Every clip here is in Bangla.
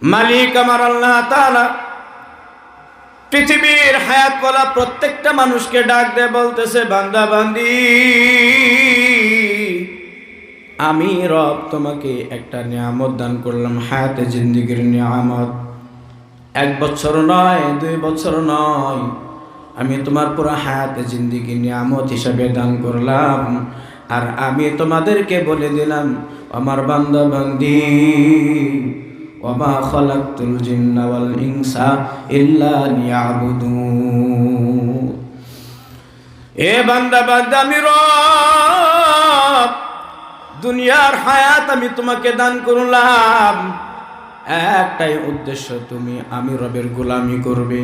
মালিক আমার আল্লাহ তাআলা পৃথিবীর হায়াত বলা প্রত্যেকটা মানুষকে ডাক দিয়ে বলতেছে, বান্দা বান্দি, আমি রব তোমাকে একটা নিয়ামত দান করলাম, হায়াতে জিন্দেগির নিয়ামত। 1 বছর নয়, 2 বছর নয়, আমি তোমার পুরো হায়াতে জিন্দেগি নিয়ামত হিসাবে দান করলাম। আর আমি তোমাদেরকে বলে দিলাম, আমার বান্দা বান্দি, ওয়ামা খালাকতুল জিন্না ওয়াল ইনসা ইল্লা লিয়াবুদুন। এ বান্দা বান্দা, আমি রব, দুনিয়ার হায়াত আমি তোমাকে দান করলাম, একটাই উদ্দেশ্য, তুমি আমি রবের গোলামি করবে।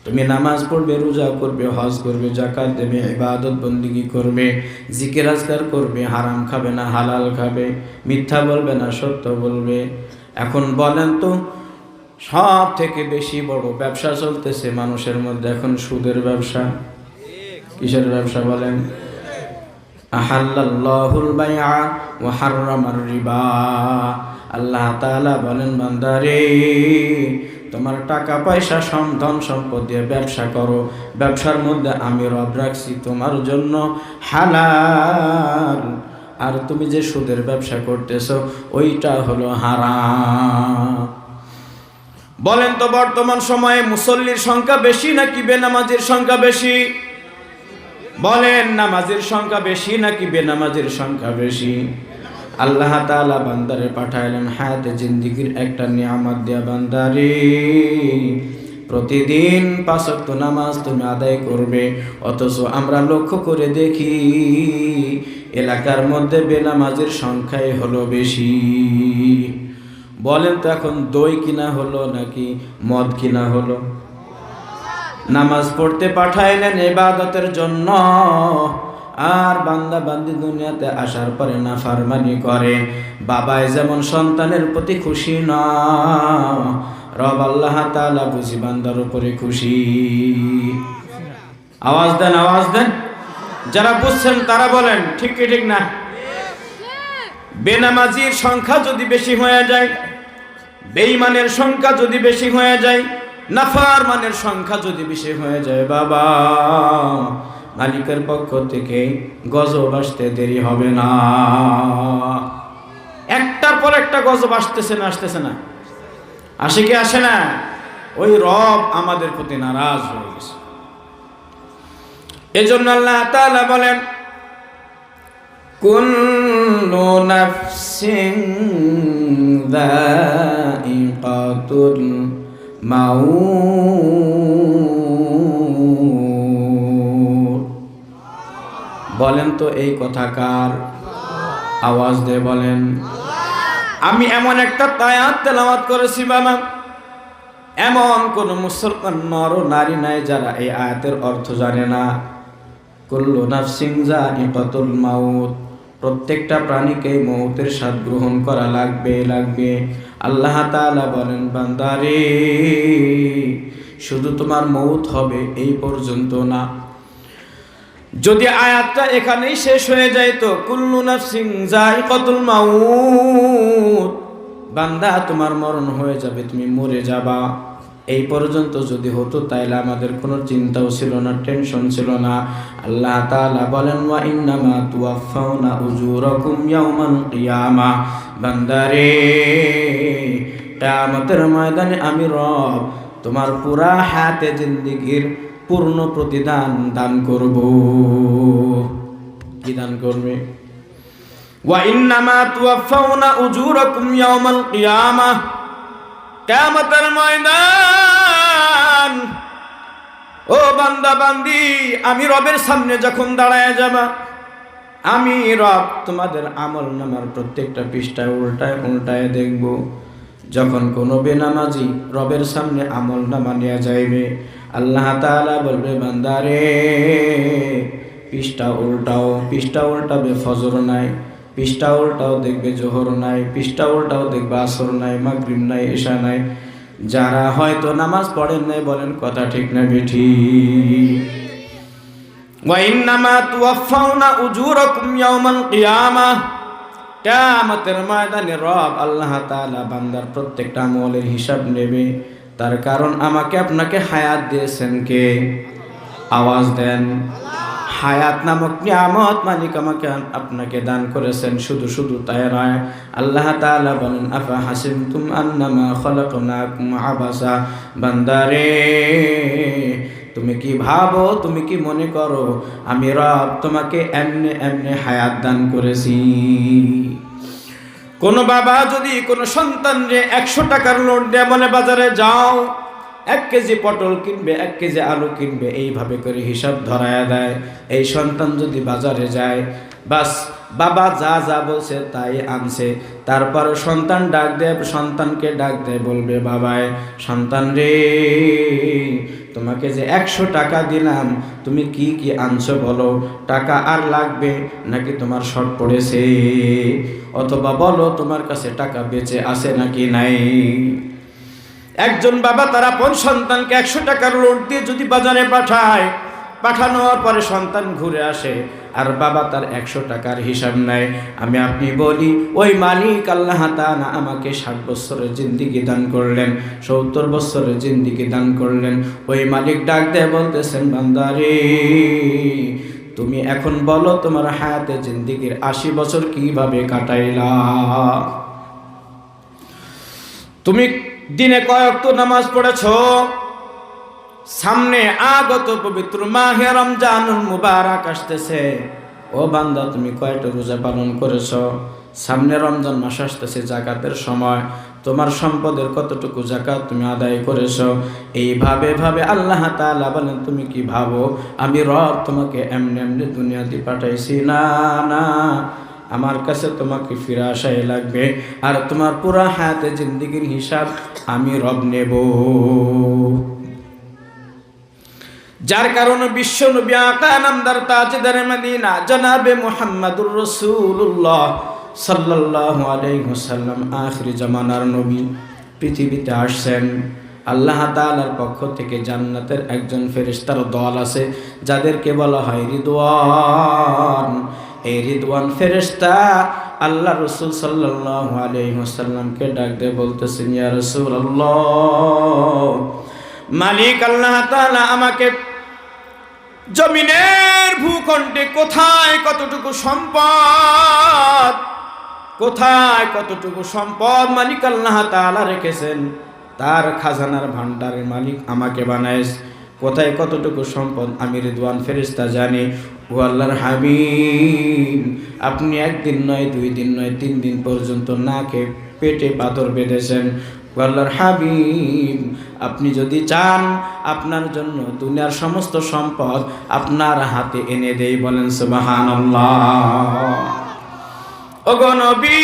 তুমি নামাজ পড়বে, রোজা করবে, হজ করবে, যাকাত দেবে, ইবাদত বন্দেগী করবে, জিকির আজকার করবে, হারাম খাবে না, হালাল খাবে, মিথ্যা বলবে না, সত্য বলবে। এখন বলেন তো, সব থেকে বেশি বড় ব্যবসা চলতেছে মানুষের মধ্যে এখন সুদের ব্যবসা। কিসের ব্যবসা বলেন? আহাল্লাল্লাহুল বাইআ ওয়া হাররামার রিবা। আল্লাহ তাআলা বলেন, বান্দারে, তোমার টাকা পয়সা ধন সম্পদ দিয়ে ব্যবসা করো, ব্যবসার মধ্যে আমি রব রাখছি তোমার জন্য হালাল, আর তুমি যে সুদের ব্যবসা করতেছো ওইটা হলো হারাম। বলেন তো, বর্তমান সময়ে মুসল্লির সংখ্যা বেশি নাকি বেনামাজির সংখ্যা বেশি? বলেন, নামাজের সংখ্যা বেশি নাকি বেনামাজের সংখ্যা বেশি? আল্লাহ তাআলা বান্দারে পাঠাইলেন হায়াতে জিন্দেগির একটা নিয়ামত দিয়া, বান্দারে, প্রতিদিন 5 ওয়াক্ত নামাজ তুমি আদায় করবে। অথচ আমরা লক্ষ্য করে দেখি এলাকার মধ্যে বেনামাজের সংখ্যাই হলো বেশি। বলেন তো, এখন দই কিনা হলো নাকি মদ কিনা হলো? নামাজ পড়তে পাঠাইলেন ইবাদতের জন্য, আর বান্দা বান্দি দুনিয়াতে আসার পরে নাফরমানি করে। বাবায় যেমন সন্তানের প্রতি খুশি না, রব আল্লাহ তাআলা বুঝি বান্দার উপরে খুশি। আওয়াজ দেন, আওয়াজ দেন। যারা বুঝছেন তারা বলেন ঠিক কি ঠিক না? বেনামাজির সংখ্যা যদি বেশি হয়ে যায়, বেঈমানের সংখ্যা যদি বেশি হয়ে যায়, নাফরমানের সংখ্যা যদি বেশি হয়ে যায়, বাবা, মালিকের পক্ষ থেকে গজব আসতে দেরি হবে না। একটার পর একটা গজব আসতেছে না, আসতেছে না? আসে কি আসে না? ওই রব আমাদের প্রতি নারাজ হয়ে গেছে। এজন্য আল্লাহ তাআলা বলেন, কুল্লু নাফসিন যায়িকাতুল মাউত। বলেন তো, এই কথা কার? আওয়াজ দিয়ে বলেন। আমি এমন একটা আয়াত তেলাওয়াত করেছি বাবা, এমন কোন মুসলমান নর নারী নাই যারা এই আয়াতের অর্থ জানে না। কুল্লু নাফসিন যায়িকাতুল মাউত, প্রত্যেকটা প্রাণীকে মৌতের স্বাদ গ্রহণ করা লাগবে। আল্লাহ তাআলা বলেন, বান্দারে, শুধু তোমার মৌত হবে এই পর্যন্ত না। যদি আয়াতটা এখানেই শেষ হয়ে যায় তো কুল্লু নাফসিন যায়িকাতুল মাউত, বান্দা তোমার মরণ হয়ে যাবে, তুমি মরে যাবা, এই পর্যন্ত যদি হতো তাইলে আমাদের কোনো চিন্তাও ছিল না, টেনশন ছিল না। আল্লাহ তাআলা বলেন, ওয়া ইন্নামা তুওয়াফাউনা উজুরাকুম ইয়াওমাল কিয়ামা। বান্দারে, কিয়ামতের ময়দানে আমি রব তোমার পুরা হায়াতে জিন্দেগির পূর্ণ প্রতিদান দান করব। কি দান করবে? ওয়া ইন্নামা তুওয়াফাউনা উজুরাকুম ইয়াওমাল কিয়ামা, কিয়ামতের ময়দান, ও বান্দা বান্দি, আমি রবের সামনে যখন দাঁড়ায় যাবা, আমি রব তোমাদের আমলনামার প্রত্যেকটা পৃষ্ঠায় উল্টায় উল্টায় দেখব। যখন কোনো বেনামাজি রবের সামনে আমলনামা নিয়ে যাইবে, আল্লাহ তাআলা বলবে, বান্দারে, পৃষ্ঠা উল্টাও। পৃষ্ঠা উল্টাবে, ফজর নাই, পৃষ্ঠা উল্টাও দেখবে জোহর নাই, পৃষ্ঠা উল্টাও দেখবে আসর নাই, মাগরিব নাই, এশা নাই। যারা হয়তো নামাজ পড়েন নাই, বলেন কথা ঠিক না বেঠিক? ওয়া ইন্নামা তুওয়াফাউনা উজুরাকুম ইয়াওমাল কিয়ামা, কিয়ামতের ময়দানে রব আল্লাহ তাআলা বান্দার প্রত্যেকটা আমলের হিসাব নেবে। তার কারণ আমাকে আপনাকে হায়াত দিয়েছেন কে? আওয়াজ দেন। হায়াত নামক নিয়ামত মালিক আমাকে আপনাকে দান করেছেন। শুধু শুধু তাই নয়, আল্লাহ তাআলা বলেন আফা হাসিবতুম আন্নামা খলাকনাকুম আবাসা, বান্দারে তুমি কি ভাবো, তুমি কি মনে করো আমি রব তোমাকে এমনি এমনি হায়াত দান করেছি? কোন বাবা যদি কোন সন্তানরে 100 টাকার নোট দেয়, বলে বাজারে যাও 1 কেজি পটল কিনবে, 1 কেজি আলু কিনবে, এইভাবে করে হিসাব ধরায়া দেয়। এই সন্তান যদি বাজারে যায়, বাস বাবা যা যা বলছে তাই আনছে। তারপর সন্তান ডাক দেয়, সন্তানকে ডাক দেয়, বলবে বাবায় সন্তান রে তোমাকে যে 100 টাকা দিলাম, তুমি কি কি আনছো বলো, টাকা আর লাগবে নাকি তোমার শর্ট পড়েছে, অথবা বলো তোমার কাছে টাকা বেঁচে আছে নাকি নাই। একজন বাবা তার আপন সন্তানকে 100 টাকার লোন দিয়ে যদি বাজারে পাঠায়, পাঠানোর পরে সন্তান ঘুরে আসে আর বাবা তার 100 টাকার হিসাব নেয়, আমি আপনি বলি ওই মালিক আল্লাহ তাআলা আমাকে 60 বছরের জিন্দেগি দান করলেন, 70 বছরের জিন্দেগি দান করলেন। ওই মালিক ডাক দেয় বলতেছেন বান্দারে তুমি এখন বলো তোমার হায়াতে জিন্দেগির 80 বছর কিভাবে কাটাইলা? তুমি দিনে কয় ওয়াক্ত নামাজ পড়েছো? সামনে আগত পবিত্র মাহে রমজানুল মুবারক আসতেছে, ও বান্দা তুমি কয়টা রোজা পালন করেছো? সামনে রমজান মাস আসতেছে, যাকাতের সময়, তোমার সম্পদের কতটুকু যাকাত তুমি আদায় করেছো? এইভাবে ভাবে আল্লাহ তাআলা বলেন তুমি কি ভাবো আমি রব তোমাকে এমনি এমনি দুনিয়াতে পাঠাইছি? না না, আমার কাছে তোমাকে ফিরে আসাই লাগবে, আর তোমার পুরা হায়াতে জিন্দেগির হিসাব আমি রব নেব। যার কারণে বিশ্ব নবী আকা নামদার তাজদারে মদিনা জনাবে মুহাম্মদুর রাসূলুল্লাহ সাল্লাল্লাহু আলাইহি ওয়াসাল্লাম আখির জামানার নবী পৃথিবীতে আসছেন। আল্লাহ তাআলার পক্ষ থেকে জান্নাতের একজন ফেরেশতার দল আছে যাদেরকে বলা হয় রিদওয়ান। এই রিদওয়ান ফেরেশতা আল্লাহ রাসূল সাল্লাল্লাহু আলাইহি ওয়াসাল্লামকে ডাক দিয়ে বলতেছেন ইয়া রাসূলুল্লাহ, মালিক আল্লাহ তাআলা আমাকে জমিনের ভূখণ্ডে কোথায় কতটুকু সম্পদ, কোথায় কতটুকু সম্পদ মালিক আল্লাহ তাআলা রেখেছেন, তার খাজানার ভান্ডারের মালিক আমাকে বানাইস, কোথায় কতটুকু সম্পদ আমি রিদওয়ান ফেরেশতা জানি। ও আল্লাহর হাবিব আপনি 1 দিন নয় 2 দিন নয় 3 দিন পর্যন্ত না খেয়ে পেটে পাথর বেঁধেছেন। আল্লাহর হাবিব আপনি যদি চান আপনার জন্য দুনিয়ার সমস্ত সম্পদ আপনার হাতে এনে দেই, বলেন সুবহানাল্লাহ। ওগো নবী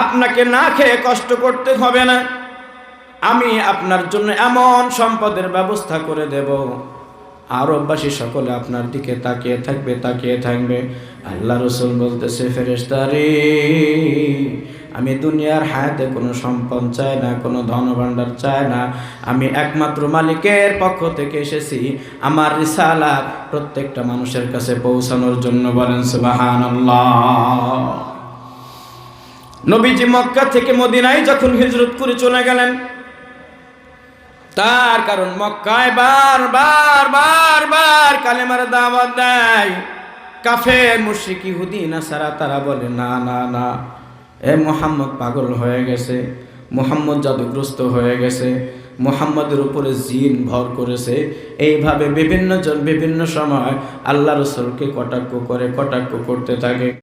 আপনাকে না খেয়ে কষ্ট করতে হবে না, আমি আপনার জন্য এমন সম্পদের ব্যবস্থা করে দেব আরববাসী সকলে আপনার দিকে তাকিয়ে থাকবে, তাকিয়ে থাকবে। আল্লাহ রাসূল বলতেছে ফেরেশতা রে আমি দুনিয়ার হায়াতে কোনো সম্পদ চাই না, কোনো ধন ভাণ্ডার চাই না, আমি একমাত্র মালিকের পক্ষ থেকে এসেছি আমার রিসালাত প্রত্যেকটা মানুষের কাছে পৌঁছানোর জন্য, বলেন সুবহানাল্লাহ। নবীজি মক্কা থেকে মদিনায় যখন হিজরত করে চলে গেলেন, তার কারণ মক্কায় বারবার বারবার কালেমার দাওয়াত দেয় কাফের মুশরিক ইহুদি নাসারা, তারা বলে না না না এ মুহাম্মদ পাগল হয়ে গেছে, মুহাম্মদ জাদুগ্রস্ত হয়ে গেছে, মুহাম্মদের উপরে জিন ভর করেছে। এইভাবে বিভিন্ন জন বিভিন্ন সময় আল্লাহ রাসূলকে কটাক্ষ করতে থাকে।